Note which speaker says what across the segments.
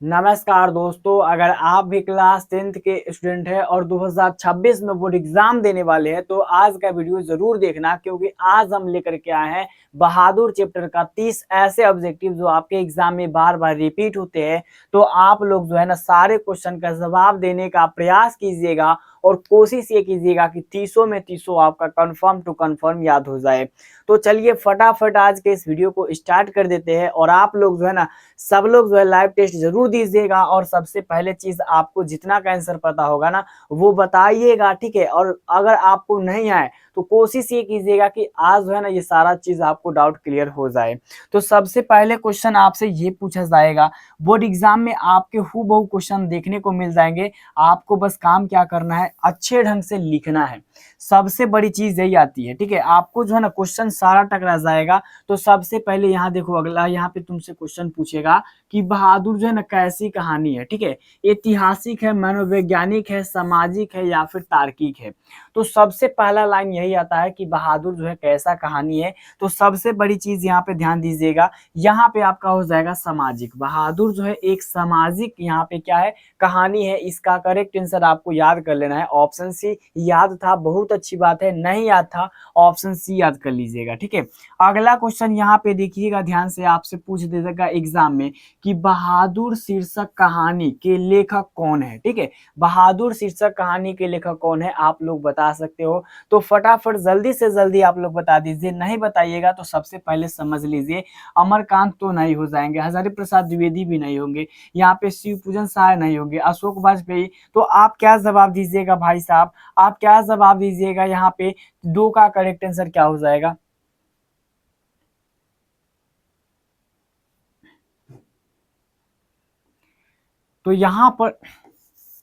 Speaker 1: नमस्कार दोस्तों, अगर आप भी क्लास 10th के स्टूडेंट हैं और 2026 में बोर्ड एग्जाम देने वाले हैं तो आज का वीडियो जरूर देखना, क्योंकि आज हम लेकर के आए हैं बहादुर चैप्टर का 30 ऐसे ऑब्जेक्टिव जो आपके एग्जाम में बार बार रिपीट होते हैं। तो आप लोग जो है ना सारे क्वेश्चन का जवाब देने का प्रयास कीजिएगा और कोशिश ये कीजिएगा कि 30 में 30 आपका कंफर्म टू कंफर्म याद हो जाए। तो चलिए फटाफट आज के इस वीडियो को स्टार्ट कर देते हैं। और आप लोग जो है ना सब लोग जो है लाइव टेस्ट जरूर दीजिएगा और सबसे पहले चीज आपको जितना का आंसर पता होगा ना वो बताइएगा, ठीक है। और अगर आपको नहीं आए तो कोशिश ये कीजिएगा कि आज जो है ना ये सारा चीज आपको डाउट क्लियर हो जाए। तो सबसे पहले क्वेश्चन आपसे ये पूछा जाएगा, बोर्ड एग्जाम में आपके हूबहू क्वेश्चन देखने को मिल जाएंगे। आपको बस काम क्या करना है, अच्छे ढंग से लिखना है। सबसे बड़ी चीज यही आती है, ठीक है। आपको जो है ना क्वेश्चन सारा टकरा जाएगा। तो सबसे पहले यहाँ देखो, अगला यहाँ पे तुमसे क्वेश्चन पूछेगा कि बहादुर जो है ना कैसी कहानी है, ठीक है। ऐतिहासिक है, मनोवैज्ञानिक है, सामाजिक है या फिर तार्किक है। तो सबसे पहला लाइन यही आता है कि बहादुर जो है कैसा कहानी है। तो सबसे बड़ी चीज यहाँ पे ध्यान दीजिएगा, यहाँ पे आपका हो जाएगा सामाजिक। बहादुर जो है एक सामाजिक यहाँ पे क्या है, कहानी है। इसका करेक्ट आंसर आपको याद कर लेना है। ऑप्शन सी याद था, बहुत अच्छी बात है। नहीं याद था, ऑप्शन सी याद कर लीजिएगा, ठीक है। अगला क्वेश्चन यहाँ पे देखिएगा ध्यान से, आपसे पूछ देगा एग्जाम में कि बहादुर शीर्षक कहानी के लेखक कौन है, ठीक है। बहादुर शीर्षक कहानी के लेखक कौन है, आप लोग बता सकते हो। तो फटाफट जल्दी से जल्दी आप लोग बता दीजिए। नहीं बताइएगा तो सबसे पहले समझ लीजिए अमरकांत तो नहीं हो जाएंगे, हजारी प्रसाद द्विवेदी भी नहीं होंगे, यहाँ पे शिव पूजन शाह नहीं होंगे, अशोक वाजपेयी। तो आप क्या जवाब दीजिएगा भाई साहब, आप क्या जवाब दीजिएगा, यहाँ पे दो का करेक्ट आंसर क्या हो जाएगा। तो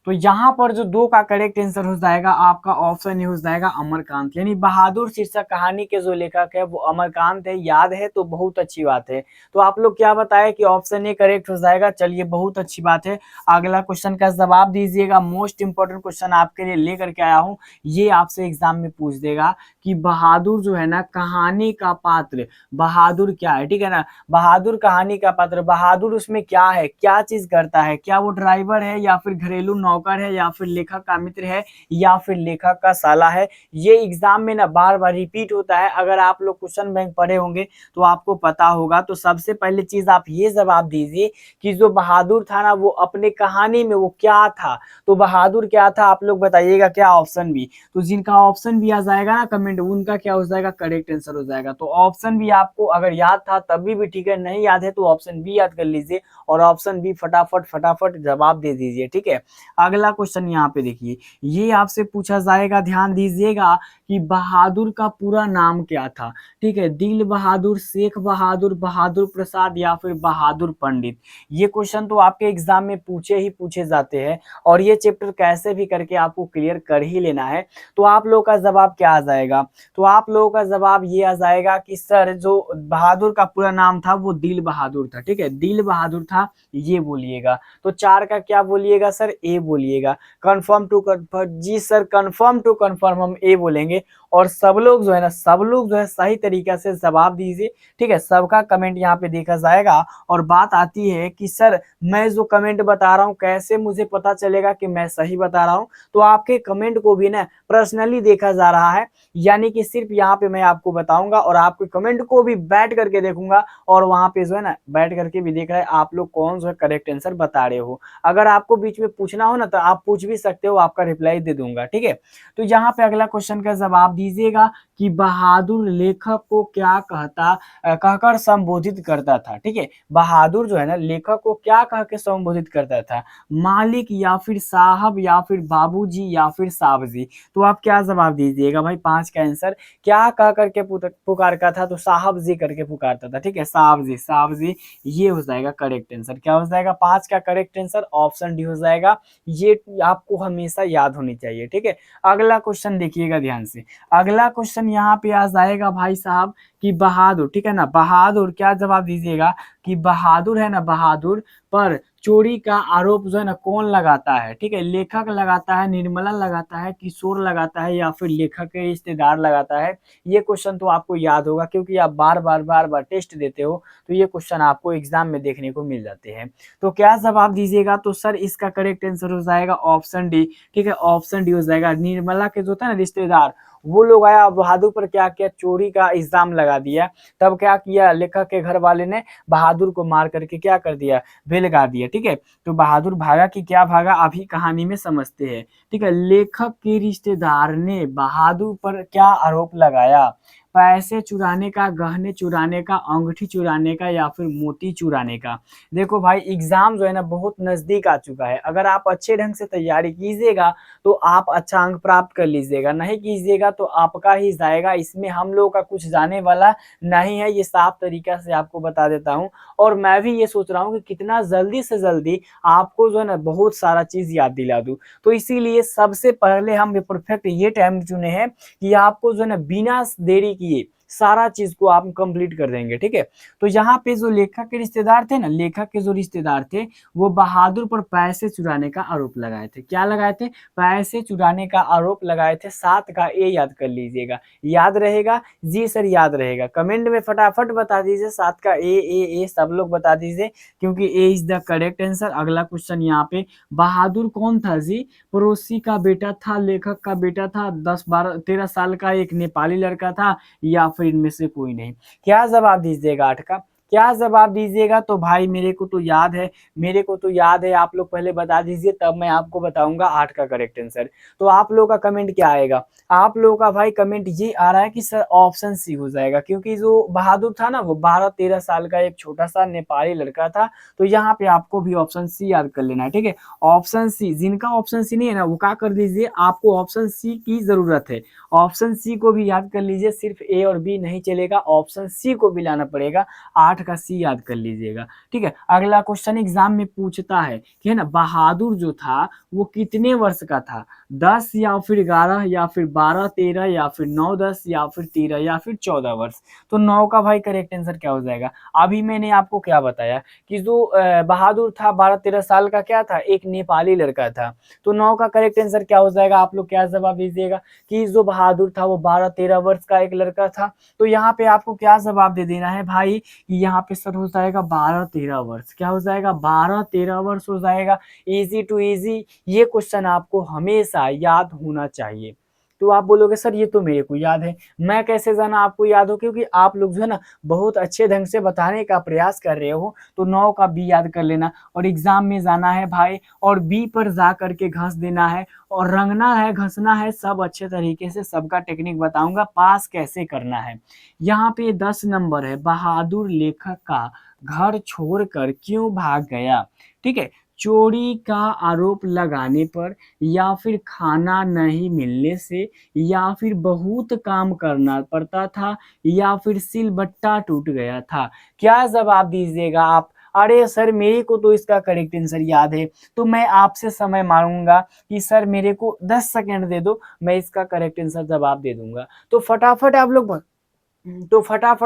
Speaker 1: यहाँ पर जो दो का करेक्ट आंसर हो जाएगा आपका ऑप्शन ही हो जाएगा अमरकांत। यानी बहादुर शीर्षक कहानी के जो लेखक है वो अमरकांत है। याद है तो बहुत अच्छी बात है। तो आप लोग क्या बताए कि ऑप्शन ए करेक्ट हो जाएगा। चलिए बहुत अच्छी बात है। अगला क्वेश्चन का जवाब दीजिएगा। मोस्ट इंपोर्टेंट क्वेश्चन आपके लिए लेकर के आया हूँ, ये आपसे एग्जाम में पूछ देगा कि बहादुर जो है ना कहानी का पात्र बहादुर क्या है, ठीक है ना। बहादुर कहानी का पात्र बहादुर उसमें क्या है, क्या चीज करता है, क्या वो ड्राइवर है या फिर घरेलू नौकर है या फिर लेखक का मित्र है या फिर लेखक का साला है। ये एग्जाम में ना बार बार रिपीट होता है। अगर आप लोग क्वेश्चन बैंक पढ़े होंगे तो आपको पता होगा। तो सबसे पहले चीज आप ये जवाब दीजिए कि जो बहादुर था ना वो अपने कहानी में वो क्या था। तो बहादुर क्या था आप लोग बताइएगा, क्या ऑप्शन बी। तो जिनका ऑप्शन भी आ जाएगा ना कमेंट, उनका क्या हो जाएगा, करेक्ट आंसर हो जाएगा। तो ऑप्शन बी आपको अगर याद था तभी भी ठीक है, नहीं याद है तो ऑप्शन बी याद कर लीजिए और ऑप्शन बी फटाफट फटाफट जवाब दे दीजिए, ठीक है। अगला क्वेश्चन यहाँ पे देखिए, ये आपसे पूछा जाएगा, ध्यान दीजिएगा कि बहादुर का पूरा नाम क्या था, ठीक है। दिल बहादुर, शेख बहादुर, बहादुर प्रसाद या फिर बहादुर पंडित। ये क्वेश्चन तो आपके एग्जाम में पूछे ही पूछे जाते हैं और ये चैप्टर कैसे भी करके आपको क्लियर कर ही लेना है। तो आप लोगों का जवाब क्या आ जाएगा, तो आप लोगों का जवाब ये आ जाएगा कि सर जो बहादुर का पूरा नाम था वो दिल बहादुर था, ठीक है। दिल बहादुर था, ये बोलिएगा। तो चार का क्या बोलिएगा सर, ए बोलिएगा। कंफर्म टू कंफर्म, जी सर कंफर्म टू कंफर्म हम ए बोलेंगे। और सब लोग जो है ना सब लोग जो है सही तरीका से जवाब दीजिए, ठीक है। सबका कमेंट यहाँ पे देखा जाएगा। और बात आती है कि सर मैं जो कमेंट बता रहा हूँ कैसे मुझे पता चलेगा कि मैं सही बता रहा हूँ। तो आपके कमेंट को भी ना पर्सनली देखा जा रहा है, यानी कि सिर्फ यहाँ पे मैं आपको बताऊंगा और आपके कमेंट को भी बैठ करके देखूंगा और वहां पे जो है ना बैठ करके भी देख रहा है आप लोग कौन जो है करेक्ट आंसर बता रहे हो। अगर आपको बीच में पूछना हो ना तो आप पूछ भी सकते हो, आपका रिप्लाई दे दूंगा, ठीक है। तो यहाँ पे अगला क्वेश्चन का जवाब दीजिएगा कि बहादुर लेखक को क्या कहकर संबोधित करता था, ठीक है। बहादुर जो है ना लेखक को क्या कह के संबोधित करता था, मालिक या फिर साहब या फिर बाबूजी या फिर साहब जी। तो आप क्या जवाब दीजिएगा भाई, पांच का आंसर क्या कह करके पुकारता था, तो साहब जी करके पुकारता था, ठीक है। साहब जी, साहब जी, ये हो जाएगा करेक्ट आंसर। क्या हो जाएगा, पांच का करेक्ट आंसर ऑप्शन डी हो जाएगा। ये आपको हमेशा याद होनी चाहिए, ठीक है। अगला क्वेश्चन देखिएगा ध्यान से। अगला क्वेश्चन यहाँ पे आ जाएगा भाई साहब कि बहादुर, ठीक है ना, बहादुर क्या जवाब दीजिएगा कि बहादुर है ना, बहादुर पर चोरी का आरोप जो है ना कौन लगाता है, ठीक है, लेखक लगाता है, निर्मला लगाता है, किशोर लगाता है, या फिर लेखक के रिश्तेदार लगाता है। ये क्वेश्चन तो आपको याद होगा क्योंकि आप बार बार टेस्ट देते हो, तो ये क्वेश्चन आपको एग्जाम में देखने को मिल जाते हैं। तो क्या जवाब दीजिएगा, तो सर इसका करेक्ट आंसर हो जाएगा ऑप्शन डी, ठीक है, ऑप्शन डी हो जाएगा। निर्मला के जो था ना रिश्तेदार, वो लोग आया बहादुर पर क्या किया, चोरी का इल्जाम लगा दिया। तब क्या किया, लेखक के घर वाले ने बहादुर को मार करके क्या कर दिया, बेल गा दिया, ठीक है। तो बहादुर भागा कि क्या भागा, अभी कहानी में समझते हैं, ठीक है। लेखक के रिश्तेदार ने बहादुर पर क्या आरोप लगाया, पैसे चुराने का, गहने चुराने का, अंगूठी चुराने का, या फिर मोती चुराने का। देखो भाई एग्जाम जो है ना बहुत नजदीक आ चुका है, अगर आप अच्छे ढंग से तैयारी कीजिएगा तो आप अच्छा अंक प्राप्त कर लीजिएगा, नहीं कीजिएगा तो आपका ही जाएगा, इसमें हम लोग का कुछ जाने वाला नहीं है, ये साफ तरीका से आपको बता देता हूँ। और मैं भी ये सोच रहा हूँ कि कितना जल्दी से जल्दी आपको जो है ना बहुत सारा चीज याद दिला दूं। तो इसीलिए सबसे पहले हम परफेक्ट ये टाइम चुने हैं कि आपको जो है ना बिना देरी किए सारा चीज को आप कंप्लीट कर देंगे, ठीक है। तो यहाँ पे जो लेखक के रिश्तेदार थे ना, लेखक के जो रिश्तेदार थे वो बहादुर पर पैसे चुराने का आरोप लगाए थे। क्या लगाए थे, पैसे चुराने का आरोप लगाए थे। 7 का ए याद कर लीजिएगा, याद रहेगा जी सर, याद रहेगा। कमेंट में फटाफट बता दीजिए 7 का ए सब लोग बता दीजिए, क्योंकि ए इज द करेक्ट आंसर। अगला क्वेश्चन यहाँ पे, बहादुर कौन था जी, पड़ोसी का बेटा था, लेखक का बेटा था, 10-12-13 साल का एक नेपाली लड़का था, या फिर इनमें से कोई नहीं। क्या जवाब दीजिएगा 8 का, क्या जवाब दीजिएगा। तो भाई मेरे को तो याद है, मेरे को तो याद है, आप लोग पहले बता दीजिए तब मैं आपको बताऊंगा 8 का करेक्ट आंसर। तो आप लोगों का कमेंट क्या आएगा, आप लोगों का भाई कमेंट ये आ रहा है कि सर ऑप्शन सी हो जाएगा, क्योंकि जो बहादुर था ना वो 12-13 साल का एक छोटा सा नेपाली लड़का था। तो यहाँ पे आपको भी ऑप्शन सी याद कर लेना है, ठीक है। ऑप्शन सी, जिनका ऑप्शन सी नहीं है ना वो क्या कर दीजिए, आपको ऑप्शन सी की जरूरत है, ऑप्शन सी को भी याद कर लीजिए। सिर्फ ए और बी नहीं चलेगा, ऑप्शन सी को भी लाना पड़ेगा। 8 का सी याद कर लीजिएगा, ठीक है। अगला क्वेश्चन एग्जाम में पूछता है कि है ना बहादुर जो था वो कितने वर्ष का था, 10 या फिर 11 या फिर 12-13 या फिर 9-10 या फिर 13 या फिर 14 वर्ष। तो 9 का भाई करेक्ट आंसर क्या हो जाएगा। अभी मैंने आपको क्या बताया कि जो बहादुर था 12-13 साल का क्या था, एक नेपाली लड़का था। तो 9 का करेक्ट आंसर क्या हो जाएगा, आप लोग क्या जवाब दीजिएगा कि जो बहादुर था वो 12-13 वर्ष का एक लड़का था। तो यहाँ पे आपको क्या जवाब दे देना है भाई कि यहाँ पे सर हो जाएगा 12-13 वर्ष। क्या हो जाएगा, 12-13 वर्ष हो जाएगा। इजी टू इजी ये क्वेश्चन आपको हमेशा याद होना चाहिए। तो आप बोलोगे सर ये तो मेरे को याद है, मैं कैसे जाना आपको याद हो, क्योंकि आप लोग जो है ना बहुत अच्छे ढंग से बताने का प्रयास कर रहे हो। तो 9 का बी याद कर लेना, और एग्जाम में जाना है भाई और बी पर जा करके घस देना है, और रंगना है, घसना है, सब अच्छे तरीके से सबका टेक्निक बताऊंगा पास कैसे करना है। यहाँ पे 10 नंबर है, बहादुर लेखक का घर छोड़कर क्यों भाग गया, ठीक है। चोरी का आरोप लगाने पर, या फिर खाना नहीं मिलने से, या फिर बहुत काम करना पड़ता था, या फिर सिलबट्टा टूट गया था। क्या जवाब दीजिएगा आप। अरे सर मेरे को तो इसका करेक्ट आंसर याद है, तो मैं आपसे समय मांगूंगा कि सर मेरे को 10 सेकंड दे दो, मैं इसका करेक्ट आंसर जवाब दे दूंगा। तो फटाफट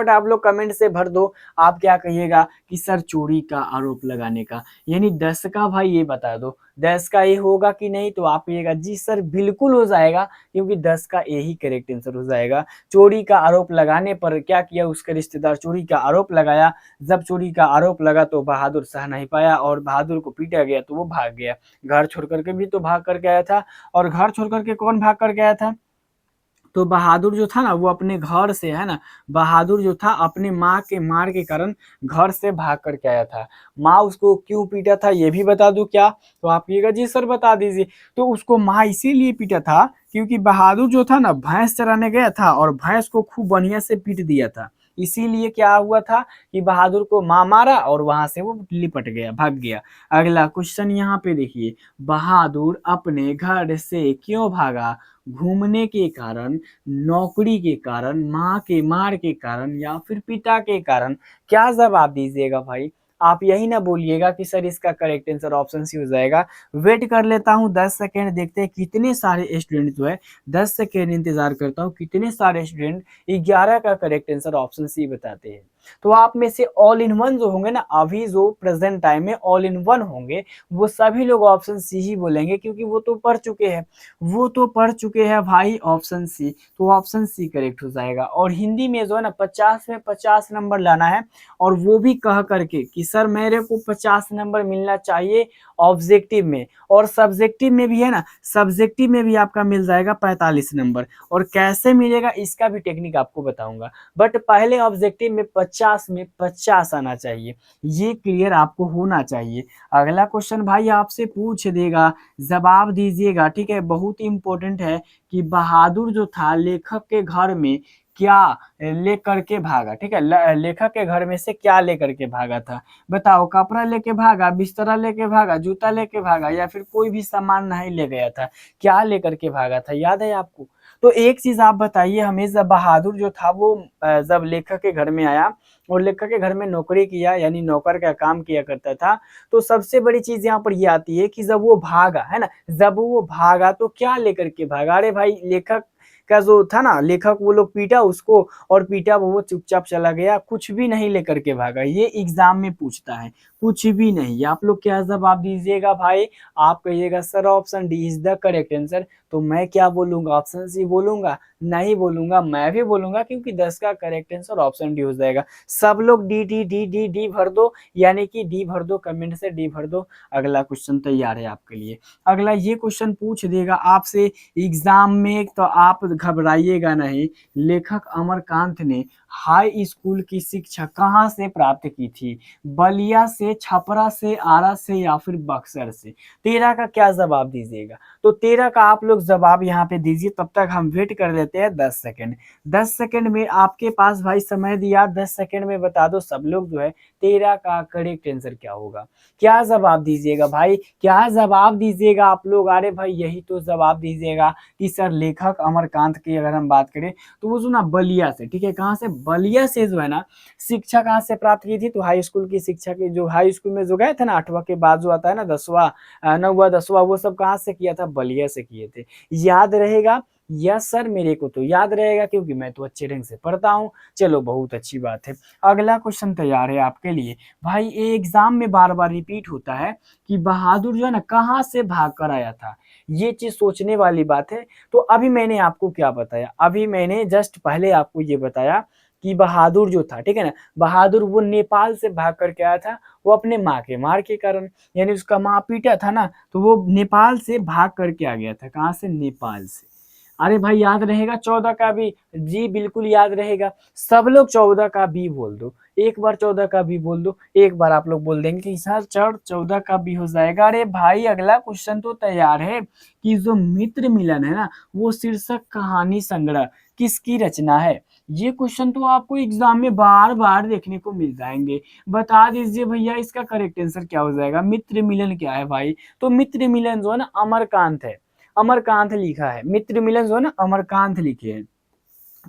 Speaker 1: आप लोग कमेंट से भर दो, आप क्या कहिएगा कि सर चोरी का आरोप लगाने का, यानी 10 का भाई ये बता दो 10 का ये होगा कि नहीं। तो आप कहिएगा जी सर बिल्कुल हो जाएगा, क्योंकि 10 का यही करेक्ट आंसर हो जाएगा। चोरी का आरोप लगाने पर क्या किया, उसके रिश्तेदार चोरी का आरोप लगाया। जब चोरी का आरोप लगा तो बहादुर सह नहीं पाया और बहादुर को पीटा गया, तो वो भाग गया। घर छोड़ करके भी तो भाग करके आया था, और घर छोड़ करके कौन भाग करके आया था, तो बहादुर जो था ना वो अपने घर से, है ना, बहादुर जो था अपने माँ के मार के कारण घर से भाग करके आया था। माँ उसको क्यों पीटा था ये भी बता दूं क्या, तो आप कहिएगा जी सर बता दीजिए। तो उसको माँ इसीलिए पीटा था क्योंकि बहादुर जो था ना भैंस चराने गया था और भैंस को खूब बढ़िया से पीट दिया था। इसीलिए क्या हुआ था कि बहादुर को माँ मारा और वहां से वो लिपट गया, भाग गया। अगला क्वेश्चन यहाँ पे देखिए, बहादुर अपने घर से क्यों भागा, घूमने के कारण, नौकरी के कारण, माँ के मार के कारण, या फिर पिता के कारण। क्या जवाब दीजिएगा भाई। आप यही ना बोलिएगा कि सर इसका करेक्ट आंसर ऑप्शन सी हो जाएगा। वेट कर लेता हूँ 10 सेकेंड, देखते हैं कितने सारे स्टूडेंट जो है 10 सेकेंड इंतजार करता हूँ कितने सारे स्टूडेंट 11 का करेक्ट आंसर ऑप्शन सी बताते हैं। तो आप में से ऑल इन वन जो होंगे ना, अभी जो प्रेजेंट टाइम में ऑल इन वन होंगे, वो सभी लोग ऑप्शन सी ही बोलेंगे, क्योंकि वो तो पढ़ चुके हैं, वो तो पढ़ चुके हैं भाई, ऑप्शन सी। तो ऑप्शन सी करेक्ट हो जाएगा। और हिंदी में जो है ना 50 में 50 नंबर लाना है, और वो भी कह करके कि सर मेरे को 50 नंबर मिलना चाहिए ऑब्जेक्टिव में, और सब्जेक्टिव में भी है ना, सब्जेक्टिव में भी आपका मिल जाएगा 45 नंबर। और कैसे मिलेगा इसका भी टेक्निक आपको बताऊंगा, बट पहले ऑब्जेक्टिव में 50 में 50 आना चाहिए, ये क्लियर आपको होना चाहिए। अगला क्वेश्चन भाई आपसे पूछ देगा, जवाब दीजिएगा, ठीक है, बहुत इंपॉर्टेंट है कि बहादुर जो था लेखक के घर में क्या लेकर के भागा, ठीक है, लेखक के घर में से क्या लेकर के भागा था, बताओ, कपड़ा लेके भागा, बिस्तरा लेके भागा, जूता लेके भागा, या फिर कोई भी सामान नहीं ले गया था, क्या लेकर के भागा था, याद है आपको? तो एक चीज आप बताइए हमें, जब बहादुर जो था वो जब लेखक के घर में आया और लेखक के घर में नौकरी किया, यानी नौकर का काम किया करता था, तो सबसे बड़ी चीज यहाँ पर ये आती है कि जब वो भागा, है ना, जब वो भागा तो क्या लेकर के भागा? अरे भाई, लेखक का जो था ना, लेखक, वो लोग पीटा उसको, और पीटा वो चुपचाप चला गया, कुछ भी नहीं लेकर के भागा। ये एग्जाम में पूछता है, कुछ भी नहीं। आप लोग क्या जवाब दीजिएगा भाई? आप कहिएगा sir option D is the correct answer, तो मैं क्या बोलूंगा? ऑप्शन सी बोलूंगा? नहीं बोलूंगा, मैं भी बोलूंगा, क्योंकि 10 का करेक्ट आंसर ऑप्शन डी हो जाएगा। सब लोग D D D D D भर दो, यानी कि डी भर दो, कमेंट से डी भर दो। अगला क्वेश्चन तैयार है आपके लिए। अगला ये क्वेश्चन पूछ देगा आपसे एग्जाम में, तो आप घबराइएगा नहीं। लेखक अमरकांत ने हाई स्कूल की शिक्षा कहाँ से प्राप्त की थी? बलिया से, छपरा से, आरा से, या फिर बक्सर से? 13 का क्या जवाब दीजिएगा? तो 13 का आप लोग जवाब यहाँ पे दीजिए, तब तक हम वेट कर लेते हैं 10 सेकंड। 10 सेकंड में आपके पास भाई समय दिया, 10 सेकंड में बता दो सब लोग जो है 13 का करेक्ट आंसर क्या होगा? क्या जवाब दीजिएगा भाई? क्या जवाब दीजिएगा आप लोग? अरे भाई यही तो जवाब दीजिएगा कि सर लेखक अमरकांत की अगर हम बात करें तो वो जो ना बलिया से, ठीक है, कहाँ से? बलिया से जो है ना शिक्षा कहाँ से प्राप्त की थी? तो हाई स्कूल की शिक्षा की, जो हाई स्कूल में जो गए थे ना 8वां के बाद जो आता है ना 10वां, 9वां 10वां, वो सब कहाँ से किया था? बलिया से किए थे। याद रहेगा? यस सर, मेरे को तो याद रहेगा, क्योंकि मैं तो अच्छे ढंग से पढ़ता हूँ। चलो बहुत अच्छी बात है। अगला क्वेश्चन तैयार है आपके लिए भाई। ये एग्जाम में बार बार रिपीट होता है कि बहादुर जो है ना कहाँ से भाग कर आया था, ये चीज सोचने वाली बात है। तो अभी मैंने आपको क्या बताया? अभी मैंने जस्ट पहले आपको ये बताया कि बहादुर जो था, ठीक है ना, बहादुर वो नेपाल से भाग करके आया था, वो अपने माँ के मार के कारण, यानी उसका माँ पीटा था ना, तो वो नेपाल से भाग करके आ गया था। कहाँ से? नेपाल से। अरे भाई याद रहेगा 14 का भी? जी बिल्कुल याद रहेगा। सब लोग 14 का भी बोल दो, एक बार 14 का भी बोल दो, एक बार आप लोग बोल देंगे कि सर 14 का भी हो जाएगा। अरे भाई अगला क्वेश्चन तो तैयार है कि जो मित्र मिलन है ना, वो शीर्षक कहानी संग्रह किसकी रचना है? ये क्वेश्चन तो आपको एग्जाम में बार बार देखने को मिल जाएंगे। बता दीजिए भैया इसका करेक्ट आंसर क्या हो जाएगा? मित्र मिलन क्या है भाई? तो मित्र मिलन जो है ना अमरकांत है, अमरकांत लिखा है। मित्र मिलन जो है ना अमरकांत लिखे हैं।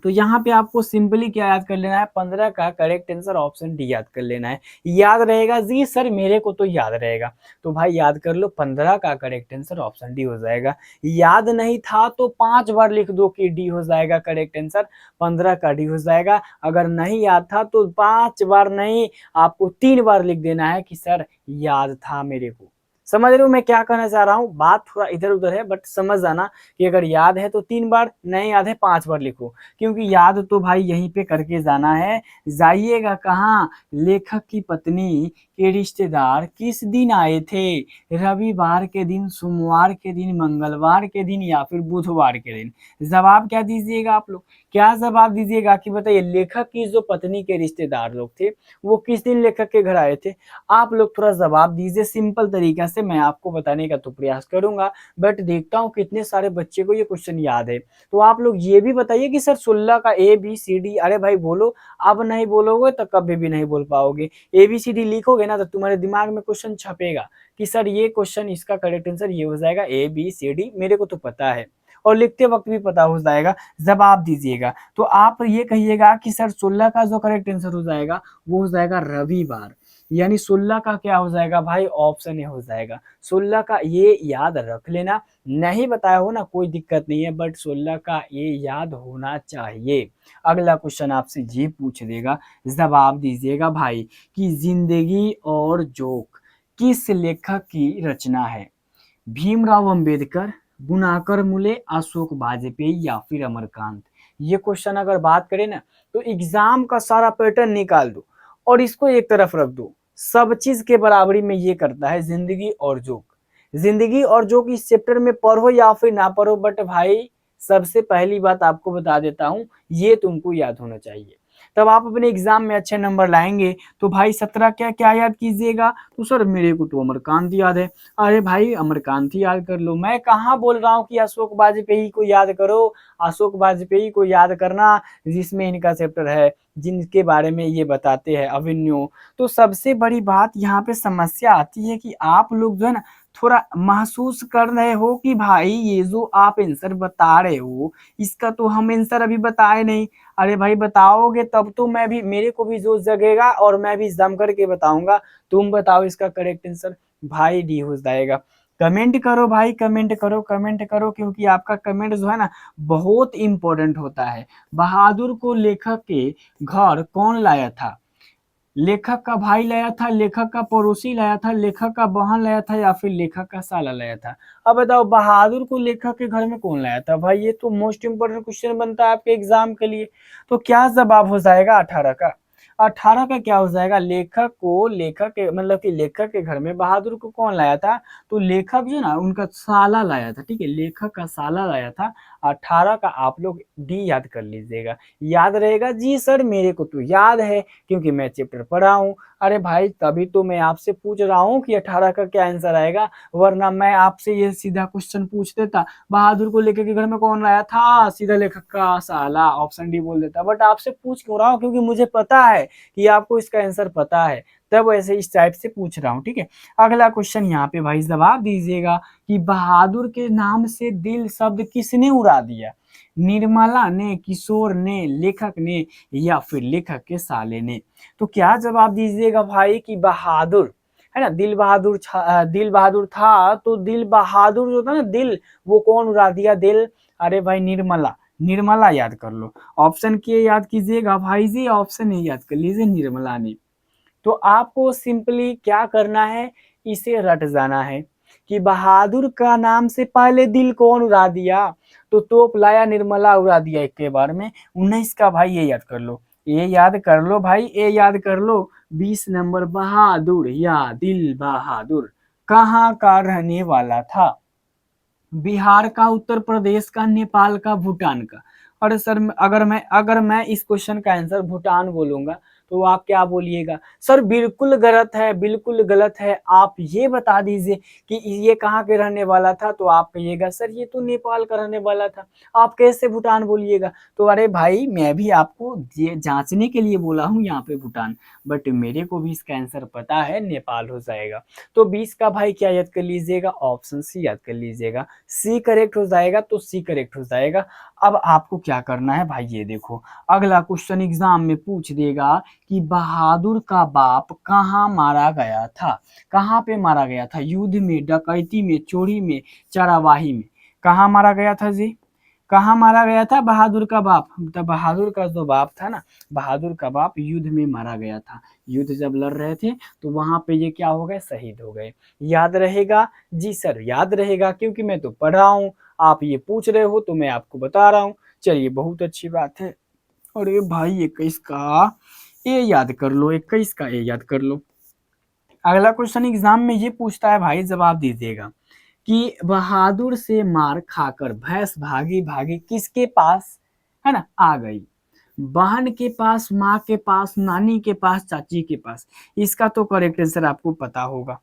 Speaker 1: तो यहाँ पे आपको सिंपली क्या याद कर लेना है? 15 का करेक्ट आंसर ऑप्शन डी याद कर लेना है। याद रहेगा? जी सर मेरे को तो याद रहेगा। तो भाई याद कर लो, 15 का करेक्ट आंसर ऑप्शन डी हो जाएगा। याद नहीं था तो 5 बार लिख दो कि डी हो जाएगा करेक्ट आंसर, 15 का डी हो जाएगा। अगर नहीं याद था तो 5 बार नहीं, आपको 3 बार लिख देना है कि सर याद था मेरे को। समझ रहे हो मैं क्या कहना चाह रहा हूँ? बात थोड़ा इधर उधर है, बट समझ आना कि अगर याद है तो 3 बार, नहीं याद है 5 बार लिखो, क्योंकि याद तो भाई यहीं पे करके जाना है। जाइएगा कहाँ? लेखक की पत्नी के रिश्तेदार किस दिन आए थे? रविवार के दिन, सोमवार के दिन, मंगलवार के दिन, या फिर बुधवार के दिन? जवाब क्या दीजिएगा आप लोग? क्या जवाब दीजिएगा कि बताइए लेखक की जो पत्नी के रिश्तेदार लोग थे वो किस दिन लेखक के घर आए थे? आप लोग थोड़ा जवाब दीजिए सिंपल तरीका से, मैं आपको बताने का तो प्रयास करूंगा, बट देखता हूँ कितने सारे बच्चे को ये क्वेश्चन याद है। तो आप लोग ये भी बताइए कि सर 16 का ABCD, अरे भाई बोलो, अब नहीं बोलोगे तो कभी भी नहीं बोल पाओगे। ABCD लिखोगे ना तो तुम्हारे दिमाग में क्वेश्चन छपेगा कि सर ये क्वेश्चन, इसका करेक्ट आंसर ये हो जाएगा ABCD, मेरे को तो पता है, और लिखते वक्त भी पता हो जाएगा। जवाब दीजिएगा तो आप ये कहिएगा कि सर 16 का जो करेक्ट आंसर हो जाएगा वो हो जाएगा रविवार। यानी 16 का क्या हो जाएगा भाई, ऑप्शन ए हो जाएगा। 16 का ये याद रख लेना, नहीं बताया हो ना कोई दिक्कत नहीं है, बट 16 का ये याद होना चाहिए। अगला क्वेश्चन आपसे ये पूछ देगा, जवाब दीजिएगा भाई कि जिंदगी और जोक किस लेखक की रचना है? भीमराव अंबेडकर, गुणाकर मुले, अशोक वाजपेयी या फिर अमरकांत? ये क्वेश्चन अगर बात करें ना तो एग्जाम का सारा पैटर्न निकाल दो और इसको एक तरफ रख दो, सब चीज के बराबरी में ये करता है जिंदगी और जोक। जिंदगी और जोक इस चैप्टर में पढ़ो या फिर ना पढ़ो, बट भाई सबसे पहली बात आपको बता देता हूं, ये तुमको याद होना चाहिए, तब आप अपने एग्जाम में अच्छे नंबर लाएंगे। तो भाई 17 क्या क्या याद कीजिएगा? तो सर मेरे को तो अमरकांत याद है। अरे भाई अमरकांत ही याद कर लो, मैं कहाँ बोल रहा हूँ कि अशोक वाजपेयी को याद करो। अशोक वाजपेयी को याद करना जिसमें इनका चैप्टर है, जिनके बारे में ये बताते हैं अभिन्यो। तो सबसे बड़ी बात यहाँ पे समस्या आती है कि आप लोग जो है ना थोड़ा महसूस कर रहे हो कि भाई ये जो आप आंसर बता रहे हो इसका तो हम आंसर अभी बताए नहीं। अरे भाई बताओगे तब तो मैं भी, मेरे को भी जोश जगेगा और मैं भी जम करके बताऊंगा। तुम बताओ इसका करेक्ट आंसर। भाई डी हो जाएगा। कमेंट करो भाई, कमेंट करो, कमेंट करो, क्योंकि आपका कमेंट जो है ना बहुत इंपॉर्टेंट होता है। बहादुर को लेखक के घर कौन लाया था? लेखक का भाई लाया था, लेखक का पड़ोसी लाया था, लेखक का बहन लाया था या फिर लेखक का साला लाया था? अब बताओ बहादुर को लेखक के घर में कौन लाया था? भाई ये तो मोस्ट इंपोर्टेंट क्वेश्चन बनता है आपके एग्जाम के लिए। तो क्या जवाब हो जाएगा 18 का? 18 का क्या हो जाएगा? लेखक को, लेखक के मतलब कि लेखक के घर में बहादुर को कौन लाया था? तो लेखक जो ना उनका साला लाया था, ठीक है, लेखक का साला लाया था। 18 का आप लोग डी याद कर लीजिएगा। याद रहेगा जी सर, मेरे को तो याद है क्योंकि मैं चैप्टर पढ़ा हूँ। अरे भाई तभी तो मैं आपसे पूछ रहा हूँ कि 18 का क्या आंसर आएगा, वरना मैं आपसे ये सीधा क्वेश्चन पूछ देता बहादुर को लेकर के घर में कौन लाया था, सीधा लेखक का साला ऑप्शन डी बोल देता। बट आपसे पूछ क्यों रहा हूँ, क्योंकि मुझे पता है कि आपको इसका आंसर पता है, तब ऐसे इस टाइप से पूछ रहा हूँ, ठीक है। अगला क्वेश्चन यहाँ पे भाई जवाब दीजिएगा कि बहादुर के नाम से दिल शब्द किसने उड़ा दिया? निर्मला ने, किशोर ने, लेखक ने या फिर लेखक के साले ने? तो क्या जवाब दीजिएगा भाई कि बहादुर है ना, दिल बहादुर दिल बहादुर था, तो दिल बहादुर जो था ना दिल, वो कौन उड़ा दिया दिल? अरे भाई निर्मला, निर्मला याद कर लो। ऑप्शन के याद कीजिएगा भाई जी, ऑप्शन ए याद कर लीजिए, निर्मला ने। तो आपको सिंपली क्या करना है, इसे रट जाना है कि बहादुर का नाम से पहले दिल कौन उड़ा दिया? तो तोप लाया निर्मला उड़ा दिया एक के बार में। 19 का भाई ये याद कर लो, ये याद कर लो भाई, ये याद कर लो। 20 नंबर बहादुर या दिल बहादुर कहाँ का रहने वाला था? बिहार का, उत्तर प्रदेश का, नेपाल का, भूटान का? अरे सर अगर मैं इस क्वेश्चन का आंसर भूटान बोलूंगा तो आप क्या बोलिएगा? सर बिल्कुल गलत है, बिल्कुल गलत है। आप ये बता दीजिए कि ये कहाँ के रहने वाला था, तो आप कहिएगा सर ये तो नेपाल का रहने वाला था। आप कैसे भूटान बोलिएगा? तो अरे भाई मैं भी आपको ये जांचने के लिए बोला हूँ यहाँ पे भूटान, बट मेरे को भी इसका आंसर पता है, नेपाल हो जाएगा। तो 20 का भाई क्या याद कर लीजिएगा? ऑप्शन सी याद कर लीजिएगा। सी करेक्ट हो जाएगा, तो सी करेक्ट हो जाएगा। अब आपको क्या करना है भाई, ये देखो अगला क्वेश्चन एग्जाम में पूछ देगा कि बहादुर का बाप कहाँ मारा गया था? कहाँ पे मारा गया था? युद्ध में, डकैती में, चोरी में, चरावाही में? कहाँ मारा गया था जी? कहाँ मारा गया था बहादुर का बाप? तो बहादुर का जो बाप था ना, बहादुर का बाप युद्ध में मारा गया था। युद्ध जब लड़ रहे थे तो वहां पे ये क्या हो गए, शहीद हो गए। याद रहेगा? जी सर याद रहेगा, क्योंकि मैं तो पढ़ रहा हूँ, आप ये पूछ रहे हो तो मैं आपको बता रहा हूँ। चलिए बहुत अच्छी बात है। अरे भाई 21 का ए याद कर लो, 21 का ए याद कर लो। अगला क्वेश्चन एग्जाम में ये पूछता है भाई, जवाब दीजिएगा कि बहादुर से मार खाकर भैंस भागी भागी किसके पास है ना आ गई? बहन के पास, माँ के पास, नानी के पास, चाची के पास? इसका तो करेक्ट आंसर आपको पता होगा।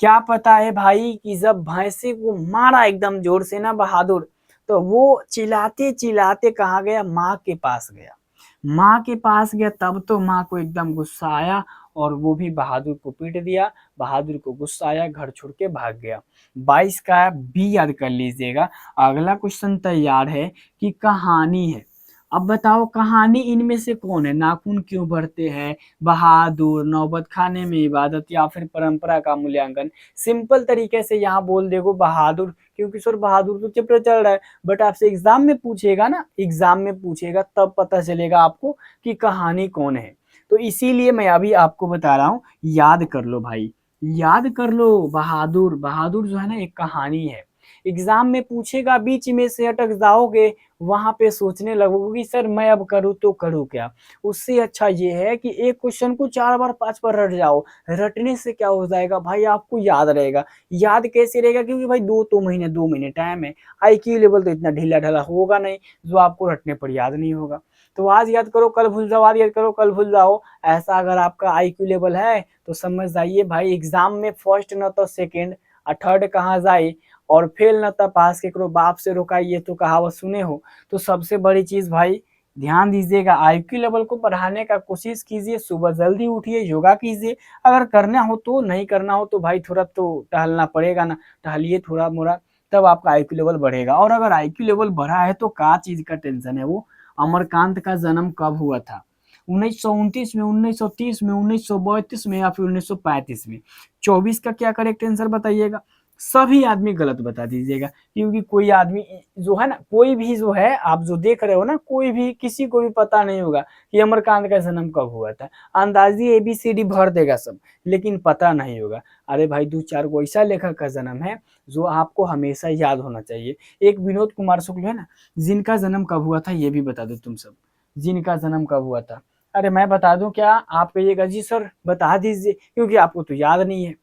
Speaker 1: क्या पता है भाई कि जब भैंसे को मारा एकदम जोर से ना बहादुर, तो वो चिल्लाते चिल्लाते कहाँ गया? माँ के पास गया। माँ के पास गया तब तो माँ को एकदम गुस्सा आया और वो भी बहादुर को पीट दिया। बहादुर को गुस्सा आया, घर छोड़ के भाग गया। 22 का बी याद कर लीजिएगा। अगला क्वेश्चन तैयार है कि कहानी है, अब बताओ कहानी इनमें से कौन है? नाखून क्यों बढ़ते हैं, बहादुर, नौबत खाने में इबादत, या फिर परंपरा का मूल्यांकन। सिंपल तरीके से यहाँ बोल देखो बहादुर, क्योंकि सर बहादुर तो चैप्टर चल रहा है, बट आपसे एग्जाम में पूछेगा ना, एग्जाम में पूछेगा तब पता चलेगा आपको कि कहानी कौन है। तो इसीलिए मैं अभी आपको बता रहा हूँ, याद कर लो भाई, याद कर लो। बहादुर, बहादुर जो है ना एक कहानी है। एग्जाम में पूछेगा, बीच में से अटक जाओगे, वहां पे सोचने लगोगे कि सर मैं अब करूँ तो करूँ क्या। उससे अच्छा ये है कि एक क्वेश्चन को 4 बार 5 बार रट जाओ। रटने से क्या हो जाएगा भाई, आपको याद रहेगा। याद कैसे रहेगा, क्योंकि भाई 2 महीने टाइम है। आईक्यू लेवल तो इतना ढीला ढाला होगा नहीं जो आपको रटने पर याद नहीं होगा। तो आज याद करो कल भूल जाओ, आज याद करो कल भूल जाओ। ऐसा अगर आपका आईक्यू लेवल है तो समझ जाइए भाई, एग्जाम में फर्स्ट न तो सेकेंड और थर्ड कहाँ जाए, और फेल न तो पास केकरो बाप से रोकाई, ये तो कहावत सुने हो। तो सबसे बड़ी चीज भाई, ध्यान दीजिएगा, आईक्यू लेवल को बढ़ाने का कोशिश कीजिए। सुबह जल्दी उठिए, योगा कीजिए। अगर करना हो तो, नहीं करना हो तो भाई थोड़ा तो टहलना पड़ेगा ना, टहलिए थोड़ा मोड़ा, तब आपका आईक्यू लेवल बढ़ेगा। और अगर आईक्यू लेवल बढ़ा है तो क्या चीज का टेंशन है वो। अमरकांत का जन्म कब हुआ था? 1929 में, 1930 में, 1932 में, या फिर 1935 में? 24 का क्या करेक्ट आंसर बताइएगा। सभी आदमी गलत बता दीजिएगा, क्योंकि कोई आदमी जो है ना, कोई भी जो है, आप जो देख रहे हो ना, कोई भी किसी को भी पता नहीं होगा कि अमरकांत का जन्म कब हुआ था। अंदाजी एबीसीडी भर देगा सब, लेकिन पता नहीं होगा। अरे भाई 2-4 को ऐसा लेखक का जन्म है जो आपको हमेशा याद होना चाहिए। एक विनोद कुमार शुक्ल है ना, जिनका जन्म कब हुआ था ये भी बता दो तुम सब, जिनका जन्म कब हुआ था। अरे मैं बता दूं क्या? आप कहिएगा जी सर बता दीजिए, क्योंकि आपको तो याद नहीं है।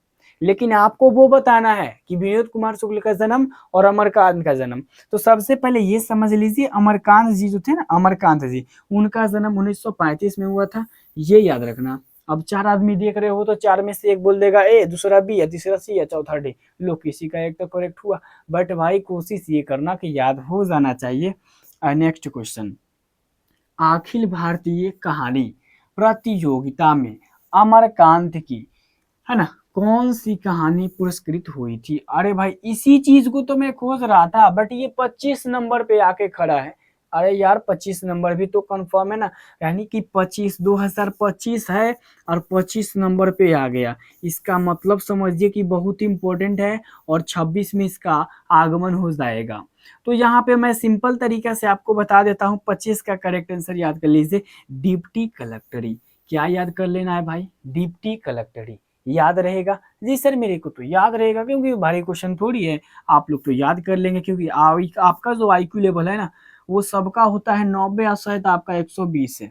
Speaker 1: लेकिन आपको वो बताना है कि विनोद कुमार शुक्ल का जन्म और अमरकांत का जन्म। तो सबसे पहले ये समझ लीजिए, अमरकांत जी जो थे ना, अमरकांत जी, उनका जन्म 1935 में हुआ था, ये याद रखना। अब 4 आदमी देख रहे हो तो 4 में से एक बोल देगा ए, दूसरा बी, या तीसरा सी, या चौथा डी। लो किसी का एक तो करेक्ट हुआ। बट भाई कोशिश ये करना कि याद हो जाना चाहिए। नेक्स्ट क्वेश्चन, अखिल भारतीय कहानी प्रतियोगिता में अमरकांत की, है ना, कौन सी कहानी पुरस्कृत हुई थी? अरे भाई इसी चीज को तो मैं खोज रहा था, बट ये 25 नंबर पे आके खड़ा है। अरे यार 25 नंबर भी तो कंफर्म है ना, यानी कि 2025 है और 25 नंबर पे आ गया। इसका मतलब समझिए कि बहुत इंपॉर्टेंट है, और 26 में इसका आगमन हो जाएगा। तो यहाँ पे मैं सिंपल तरीका से आपको बता देता हूँ, 25 का करेक्ट आंसर याद कर लीजिए, डिप्टी कलेक्टरी। क्या याद कर लेना है भाई? डिप्टी कलेक्टरी याद रहेगा। जी सर मेरे को तो याद रहेगा, क्योंकि भारी क्वेश्चन थोड़ी है, आप लोग तो याद कर लेंगे, क्योंकि आपका जो आईक्यू लेवल है ना, वो सबका होता है 90, और शायद आपका 120 है।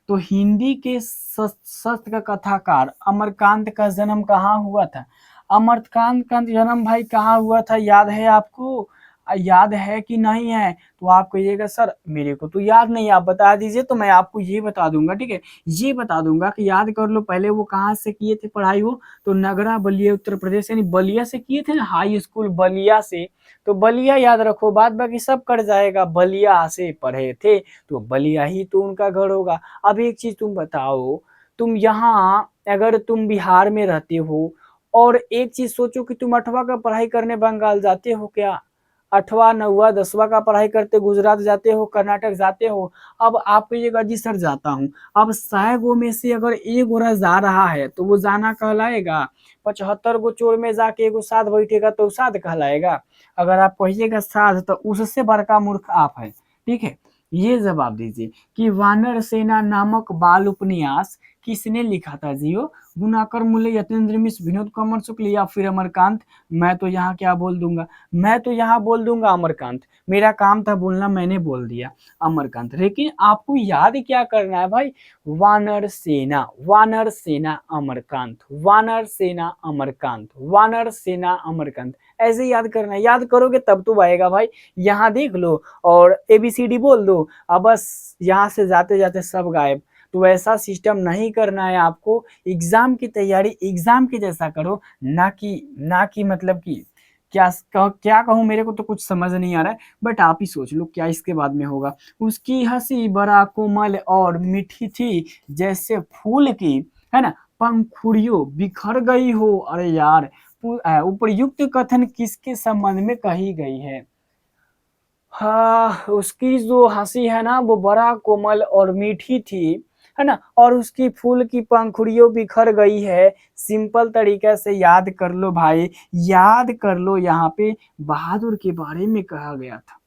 Speaker 1: तो हिंदी के शस्त्र कथाकार अमरकांत का जन्म कहाँ हुआ था? अमरकांत का जन्म भाई कहाँ हुआ था, याद है आपको? याद है कि नहीं है? तो आप कहिएगा सर मेरे को तो याद नहीं, आप बता दीजिए तो मैं आपको ये बता दूंगा, ठीक है। ये बता दूंगा कि याद कर लो पहले वो कहाँ से किए थे पढ़ाई, वो तो नगरा बलिया उत्तर प्रदेश, यानी बलिया से किए थे ना, हाई स्कूल बलिया से। तो बलिया याद रखो, बाद बाकी सब कर जाएगा। बलिया से पढ़े थे तो बलिया ही तो उनका घर होगा। अब एक चीज तुम बताओ, तुम यहाँ अगर तुम बिहार में रहते हो, और एक चीज सोचो कि तुम 8वां का पढ़ाई करने बंगाल जाते हो क्या? 8वां 9वां 10वां का पढ़ाई करते गुजरात जाते हो, कर्नाटक जाते हो। अब आप कहिएगा जी सर जाता हूँ। अब 100 गो में से अगर एक गोरा जा रहा है तो वो जाना कहलाएगा? 75 गो चोर में जाके एगो साध बैठेगा तो साध कहलाएगा? अगर आप कहिएगा साध तो उससे बड़का मूर्ख आप है, ठीक है। ये जवाब दीजिए कि वानर सेना नामक बाल उपन्यास किसने लिखा था जियो? गुनाकर मूल्य, यतीन्द्र मिश्र, विनोद कुमार शुक्ल, या फिर अमरकांत? मैं तो यहाँ क्या बोल दूंगा, मैं तो यहाँ बोल दूंगा अमरकांत। मेरा काम था बोलना, मैंने बोल दिया अमरकांत। लेकिन आपको याद क्या करना है भाई? वानर सेना, वानर सेना अमरकांत, वानर सेना अमरकांत, वानर सेना अमरकांत, ऐसे याद करना है। याद करोगे तब तो आएगा भाई। यहाँ देख लो और एबीसीडी बोल दो, अब बस यहाँ से जाते जाते सब गायब। तो ऐसा सिस्टम नहीं करना है आपको। एग्जाम की तैयारी एग्जाम के जैसा करो, ना कि मतलब कि क्या कहूँ, मेरे को तो कुछ समझ नहीं आ रहा है। बट आप ही सोच लो क्या इसके बाद में होगा। उसकी हंसी बड़ा कोमल और मीठी थी, जैसे फूल की, है ना, पंखुड़ियों बिखर गई हो। अरे यार, उपर्युक्त कथन किसके संबंध में कही गई है? हाँ, उसकी जो हंसी है ना वो बड़ा कोमल और मीठी थी, है ना, और उसकी फूल की पंखुड़ियों बिखर गई है। सिंपल तरीके से याद कर लो भाई, याद कर लो, यहाँ पे बहादुर के बारे में कहा गया था,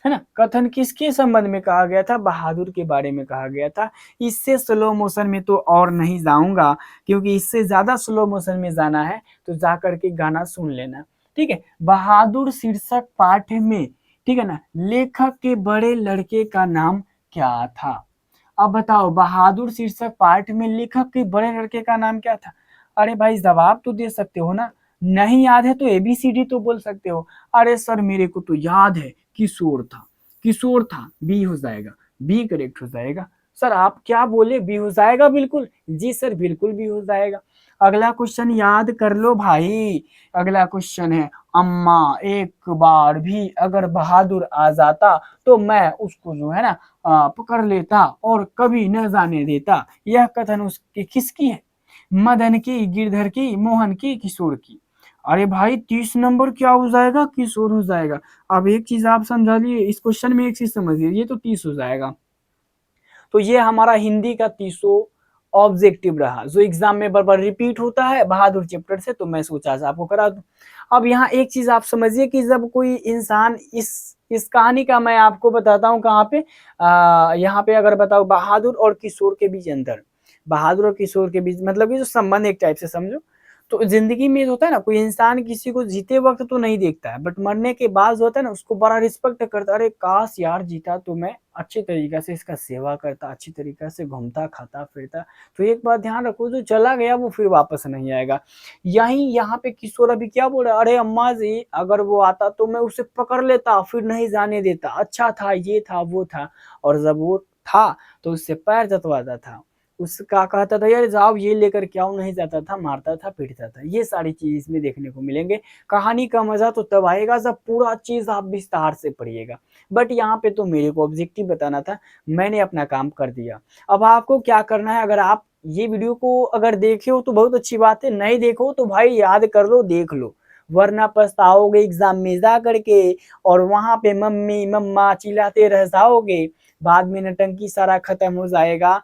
Speaker 1: है ना। कथन किसके संबंध में कहा गया था? बहादुर के बारे में कहा गया था। इससे स्लो मोशन में तो और नहीं जाऊंगा, क्योंकि इससे ज्यादा स्लो मोशन में जाना है तो जा करके गाना सुन लेना, ठीक है। बहादुर शीर्षक पाठ में, ठीक है ना, लेखक के बड़े लड़के का नाम क्या था? अब बताओ, बहादुर शीर्षक पाठ में लेखक के बड़े लड़के का नाम क्या था? अरे भाई जवाब तो दे सकते हो ना, नहीं याद है तो एबीसीडी तो बोल सकते हो। अरे सर मेरे को तो याद है, किशोर था, किशोर था, बी हो जाएगा, बी करेक्ट हो जाएगा। सर आप क्या बोले, बी हो जाएगा बिल्कुल? जी सर बिल्कुल बी हो जाएगा। अगला क्वेश्चन याद कर लो भाई, अगला क्वेश्चन है, अम्मा एक बार भी अगर बहादुर आ जाता तो मैं उसको जो है ना पकड़ लेता और कभी न जाने देता। यह कथन उसकी किसकी है? मदन की, गिरधर की, मोहन की, किशोर की? अरे भाई 30 नंबर क्या हो जाएगा? किशोर हो जाएगा। अब एक चीज आप समझा लिए इस क्वेश्चन में, एक चीज समझिए, ये तो 30 हो जाएगा। तो ये हमारा हिंदी का 30वां ऑब्जेक्टिव रहा, जो एग्जाम में बार बार रिपीट होता है बहादुर चैप्टर से, तो मैं सोचा था आपको करा दूं। अब यहाँ एक चीज आप समझिए कि जब कोई इंसान इस कहानी का मैं आपको बताता हूँ कहाँ पे, यहाँ पे अगर बताओ बहादुर और किशोर के बीच अंतर, बहादुर और किशोर के बीच मतलब ये जो संबंध एक टाइप से समझो। तो जिंदगी में होता है ना, कोई इंसान किसी को जीते वक्त तो नहीं देखता है, बट मरने के बाद जो होता है ना उसको बड़ा रिस्पेक्ट करता है। अरे काश यार जीता तो मैं अच्छे तरीके से इसका सेवा करता, अच्छी तरीके से घूमता खाता फिरता। तो एक बात ध्यान रखो, जो चला गया वो फिर वापस नहीं आएगा। यही यहाँ पे किशोर अभी क्या बोल रहा है, अरे अम्मा जी अगर वो आता तो मैं उसे पकड़ लेता, फिर नहीं जाने देता, अच्छा था, ये था वो था। और जब वो था तो उससे पैर जतवाता था, उसका कहता था यार जाओ ये लेकर के आओ, नहीं जाता था, मारता था, पीटता था। ये सारी चीज इसमें देखने को मिलेंगे। कहानी का मजा तो तब आएगा जब पूरा चीज आप विस्तार से पढ़िएगा। बट यहाँ पे तो मेरे को ऑब्जेक्टिव बताना था, मैंने अपना काम कर दिया। अब आपको क्या करना है, अगर आप ये वीडियो को अगर देखे हो तो बहुत अच्छी बात है, नहीं देखो तो भाई याद कर लो, देख लो, वरना पछताओगे एग्जाम में जा करके, और वहां पे मम्मी मम्मा चिल्लाते रह जाओगे, बाद में नटंकी सारा खत्म हो जाएगा।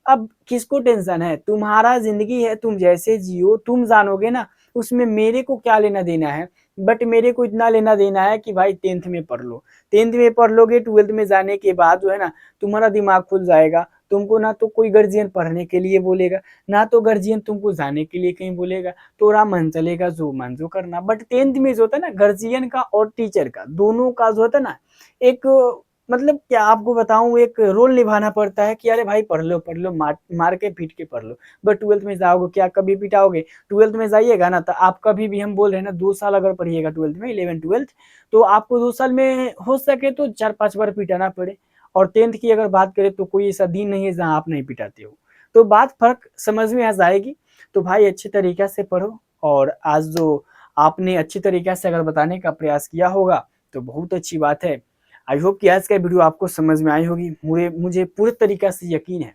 Speaker 1: अब किसको टेंशन है, तुम्हारा जिंदगी है, तुम जैसे जियो तुम जानोगे ना, उसमें मेरे को क्या लेना देना है। बट मेरे को इतना लेना देना है कि भाई 10th में पढ़ लो, 10th में पढ़ लोगे, 12th में जाने के बाद जो है ना तुम्हारा दिमाग खुल जाएगा। तुमको ना तो कोई गार्जियन पढ़ने के लिए बोलेगा, ना तो गार्जियन तुमको जाने के लिए कहीं बोलेगा, तोरा मन चलेगा जो मन जो करना। बट 10th में जो होता है ना गार्जियन का और टीचर का दोनों का जो होता है ना, एक मतलब क्या आपको बताऊं, एक रोल निभाना पड़ता है कि अरे भाई पढ़ लो, मार मार के पीट के पढ़ लो। बट 12th में जाओगे क्या कभी पिटाओगे? 12th में जाइएगा ना तो आप कभी भी, हम बोल रहे हैं ना 2 साल अगर पढ़िएगा 12th में, 11 12th, तो आपको 2 साल में हो सके तो 4 5 बार पिटाना पड़े। और 10th की अगर बात करें तो कोई ऐसा दिन नहीं है जहाँ आप नहीं पिटाते हो। तो बात फर्क समझ में आ जाएगी। तो भाई अच्छी तरीके से पढ़ो, और आज जो आपने अच्छी तरीके से अगर बताने का प्रयास किया होगा तो बहुत अच्छी बात है। आई होप कि आज का वीडियो आपको समझ में आई होगी, मुझे पूरे तरीके से यकीन है।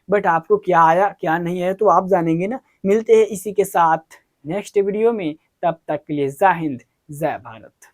Speaker 1: बट आपको क्या आया क्या नहीं आया तो आप जानेंगे ना। मिलते हैं इसी के साथ नेक्स्ट वीडियो में, तब तक के लिए जय हिंद, जय भारत।